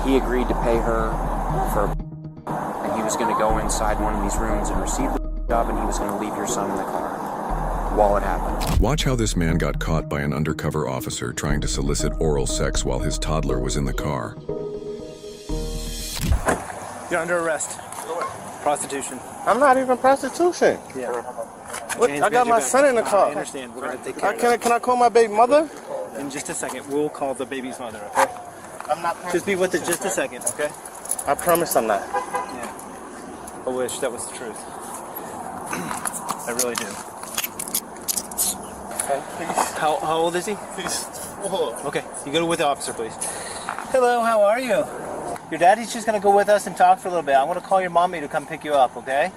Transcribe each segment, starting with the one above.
he agreed to pay her for and he was going to go inside one of these rooms and receive the job, and he was going to leave your son in the car while it happened. Watch how this man got caught by an undercover officer trying to solicit oral sex while his toddler was in the car. You're under arrest. Prostitution. I'm not even prostitution. Yeah. What? I got my son in the car. I understand. We're going to take care of it. Can I call my baby mother? In just a second, we'll call the baby's mother, okay? I'm not. Just be with it just a second, okay? I promise I'm not. Yeah. I wish that was the truth. I really do. Okay, please. How old is he? Please. Okay, you go with the officer, please. Hello, how are you? Your daddy's just going to go with us and talk for a little bit. I want to call your mommy to come pick you up, okay?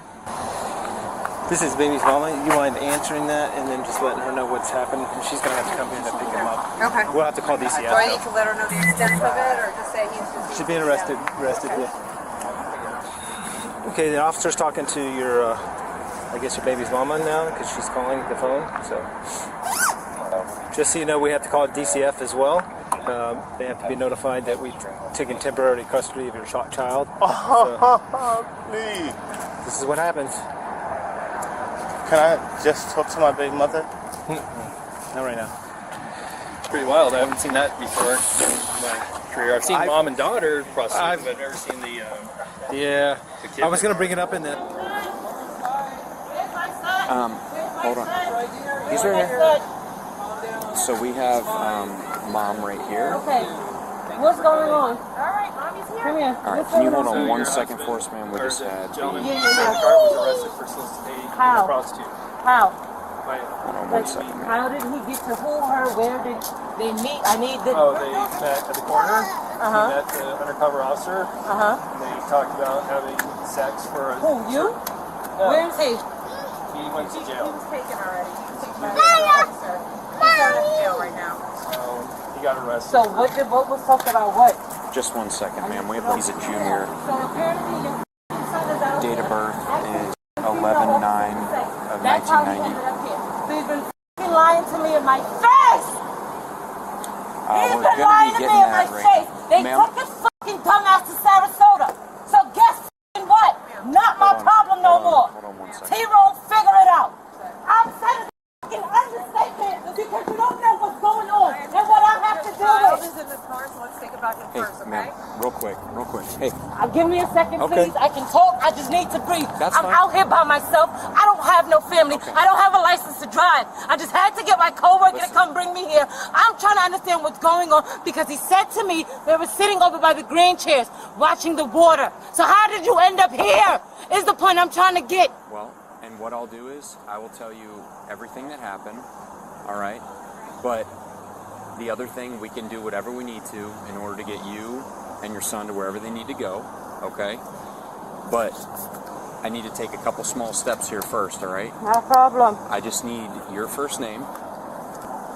This is baby's mama. You mind answering that and then just letting her know what's happened? She's going to have to come here to pick him up. Okay. We'll have to call DCF. Do I need to let her know the extent of it, or just say he's just... She's being arrested, yeah. Okay, the officer's talking to your, I guess your baby's mama now, because she's calling the phone, so. Just so you know, we have to call DCF as well. They have to be notified that we've taken temporary custody of your child. Oh, please. This is what happens. Can I just talk to my baby mother? Not right now. It's pretty wild. I haven't seen that before in my career. I've seen mom and daughter prostitute, but I've never seen the Yeah. the kid. I was going to bring it up in the... Hold on. He's right here. So we have mom right here. Okay. What's going on? All right, mommy's here. Come here. All right, can you hold on 1 second for us, man? We just had Gentleman the... in the car was arrested for soliciting How? a prostitute. How? Hold on 1 second, man. How did he get to who, her? Where did they meet? I need the... Oh, they met at the corner. He met the undercover officer. Uh-huh. And they talked about having sex for a... Who, you? Where is he? He went to jail. He was taken already. He's taken by the officer. He's out of jail right now. So he got arrested. So what was talked about what? Just 1 second, man. He's a junior. So apparently your son is out. Date of birth is 11/9 of That's how he 1990. ended up here. So he's been f***ing lying to me in my face! He's We're been gonna lying be to me getting in my that right. face. They Ma'am? took his f***ing dumbass to Sarasota. So guess f***ing what? Not my problem no more. Hold on 1 second. T-Roll, figure it out. I'm saying it's f***ing understatement because you don't know what's going on and what I have to do Child with. is in the car, so let's think about him Hey, first, okay? ma'am, real quick. Hey, Give me a second, Okay. please. I can talk. I just need to breathe. That's I'm fine. out here by myself. I don't have no family. Okay. I don't have a license to drive. I just had to get my coworker to Listen. come bring me here. I'm trying to understand what's going on because he said to me they were sitting over by the green chairs watching the water. So how did you end up here? Is the point I'm trying to get. well, and what I'll do is I will tell you everything that happened, all right? But the other thing, we can do whatever we need to in order to get you and your son to wherever they need to go, okay? But I need to take a couple small steps here first, all right? No problem. I just need your first name.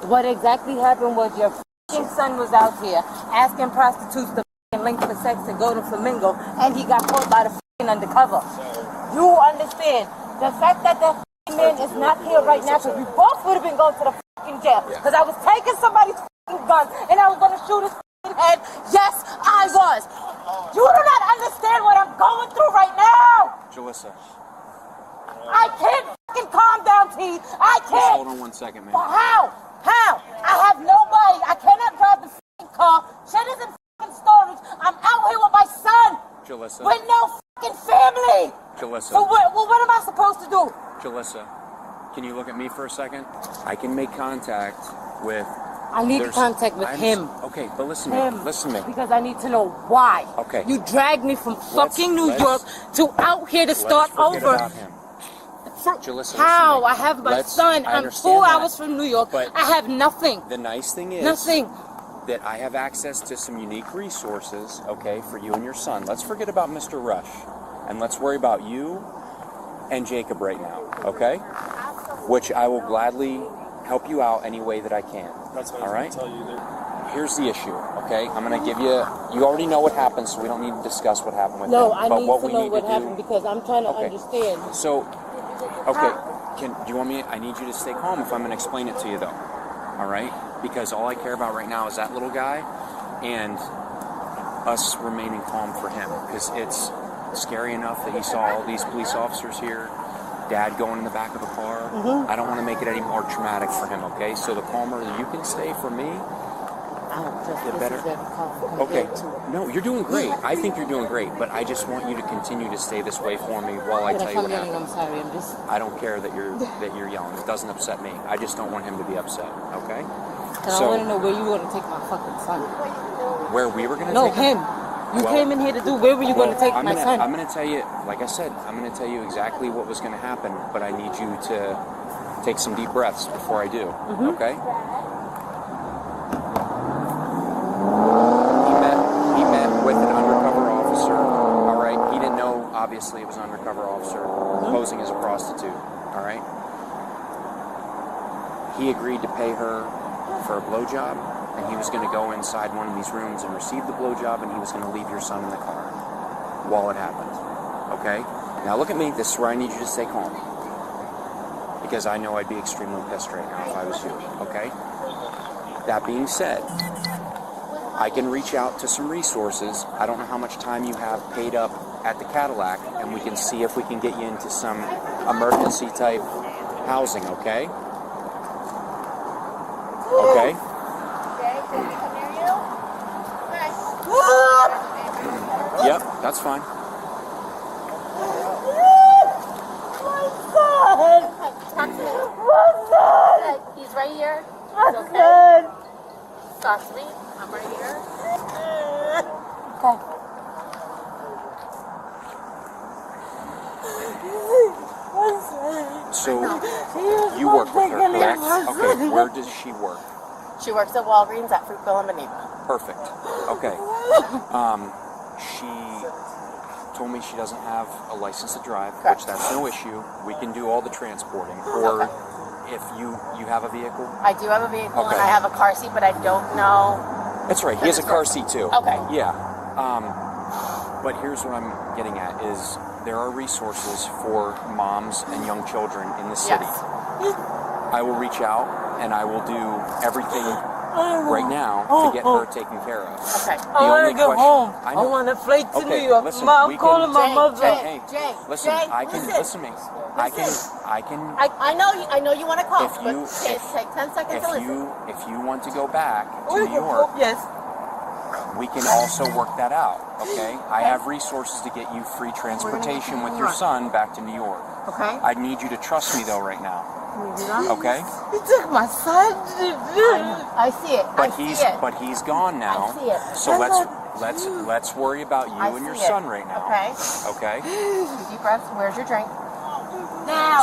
What exactly happened was your f***ing son was out here asking prostitutes to f***ing link for sex to go to Flamingo, and he got caught by the f***ing undercover. You understand? The fact that the f***ing man is not here right now, because we both would have been going to the f***ing jail. Because I was taking somebody's f***ing gun, and I was going to shoot his f***ing head. Yes, I was. You do not understand what I'm going through right now. Jalissa, I can't f***ing calm down, T. I just can't. hold on 1 second, man. But how? How? I have nobody. I cannot drive the f***ing car. Shit is in f***ing storage. I'm out here with my son. Jalissa, With no f***ing family. Jalissa, So what am I supposed to do? Jalissa, can you look at me for a second? I can make contact with... I need There's- contact with I'm- him. Okay, but listen to me. Listen to me. Because I need to know why. Okay. You dragged me from fucking New York to out here to start Let's forget over. about him. Jalissa, How? listen to me. I have my son. I I'm understand 4 that, hours from New York. but I have nothing. The nice thing is Nothing. that I have access to some unique resources, okay, for you and your son. Let's forget about Mr. Rush, and let's worry about you and Jacob right now, okay? Which I will gladly help you out any way that I can. That's what I all was right? going to tell you. That Here's the issue, okay? I'm going to give you... You already know what happened, so we don't need to discuss what happened with No, him. I But need what to we know need what to happened do, because I'm trying to Okay. understand. So, okay, do you want me... I need you to stay calm if I'm going to explain it to you, though. All right? Because all I care about right now is that little guy, and us remaining calm for him, because it's scary enough that he saw all these police officers here, Dad going in the back of the car. I don't want to make it any more traumatic for him, okay? So the calmer you can stay for me, the better. Okay, no, you're doing great. I think you're doing great, but I just want you to continue to stay this way for me while I tell you what happened. I'm sorry, I'm just... I don't care that you're yelling. It doesn't upset me. I just don't want him to be upset, okay? And I want to know where you want to take my fucking son. Where we were going to No, take him? You came in here to do, where were you going to take my son? I'm going to tell you, like I said, I'm going to tell you exactly what was going to happen, but I need you to take some deep breaths before I do, okay? He met with an undercover officer, all right? He didn't know, obviously, it was an undercover officer posing as a prostitute, all right? He agreed to pay her for a blowjob, and he was going to go inside one of these rooms and receive the blowjob, and he was going to leave your son in the car while it happened. Okay? Now look at me. This is where I need you to stay calm, because I know I'd be extremely pissed right now if I was you. Okay? That being said, I can reach out to some resources. I don't know how much time you have paid up at the Cadillac, and we can see if we can get you into some emergency type housing. Okay? Okay? Yep, that's fine. He's right here. He's okay. Talk to me. I'm right here. Okay. So, you work with her, correct? Okay, where does she work? She works at Walgreens at Fruitville and Benita. Perfect. Okay. She told me she doesn't have a license to drive, Correct. which that's no issue. We can do all the transporting. Or if you have a vehicle. I do have a vehicle Okay. and I have a car seat, but I don't know. That's right. He has a car seat too. Okay. Yeah. But here's what I'm getting at is there are resources for moms and young children in the city. Yes. I will reach out and I will do everything right now to get her taken care of. Okay. The I want only to go question- home. I I know. want to fly to Okay, New York. listen, Ma, we I'm calling can- my Jay, mother. Hey, Jay, listen, Jay, I can listen to me. I can I know you want to call, If but you- take 10 seconds to listen. if you want to go back to New York, Yes. we can also work that out, okay? I have resources to get you free transportation with your son back to New York. Okay. I need you to trust me though right now, okay? You took my son. I see it. But I see he's it. but he's gone now. I see it. So let's worry about you I and your see it. son right now. Okay. Okay? Deep breaths. Where's your drink?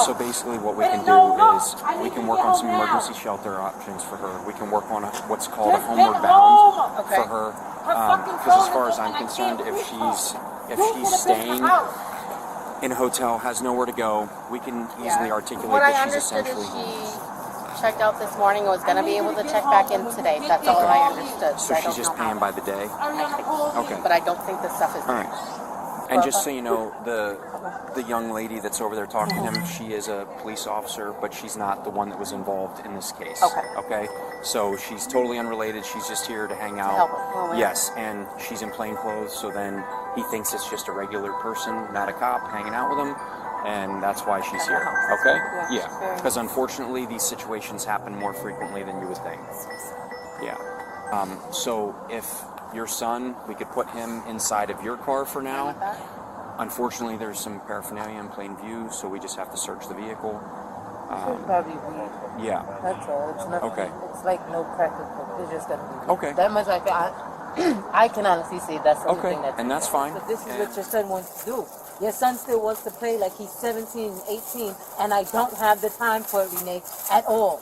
So basically what we can do is we can work on some emergency shelter options for her. We can work on what's called a homeward bound Okay. for her. Because as far as I'm concerned, if she's staying in a hotel, has nowhere to go, we can easily articulate What I that she's understood is essentially home. she checked out this morning and was going to be able to check back in today. That's all I understood. So I she's don't just know paying how. by the day? Okay. But I don't think the stuff is All right. And just so you know, the young lady that's over there talking to him, she is a police officer, but she's not the one that was involved in this case. Okay. Okay? So she's totally unrelated. She's just here to hang out. help him. Oh, yeah. Yes, and she's in plain clothes, so then he thinks it's just a regular person, not a cop, hanging out with him, and that's why she's here. Okay? Yeah. Because unfortunately, these situations happen more frequently than you would think. Yeah. So if your son, we could put him inside of your car for now. Unfortunately, there's some paraphernalia in plain view, so we just have to search the vehicle. Probably weed. Yeah. That's all. It's nothing. Okay. It's like no crack or coke. It's just gonna be. Okay. That much I can honestly say that's the only Okay, thing that's. and that's fine. But this is what your son wants to do. Your son still wants to play like he's 17, 18, and I don't have the time for it, Renee, at all.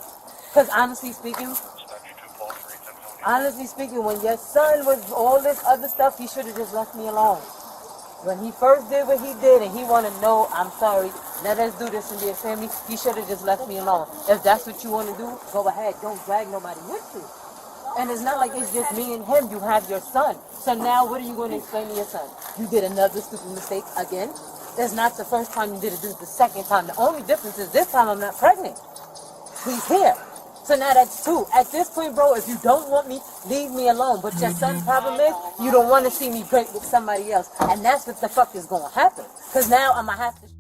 Because honestly speaking, when your son was all this other stuff, he should have just left me alone. When he first did what he did and he wanted to know, I'm sorry, let us do this and be a family, he should have just left me alone. If that's what you want to do, go ahead. Don't drag nobody with you. And it's not like it's just me and him. You have your son. So now what are you going to explain to your son? You did another stupid mistake again? It's not the first time you did it. This is the second time. The only difference is this time I'm not pregnant. He's here. So now that's 2. At this point, bro, if you don't want me, leave me alone. But your son's problem is you don't want to see me break with somebody else. And that's what the fuck is going to happen. Because now I'm going to have to...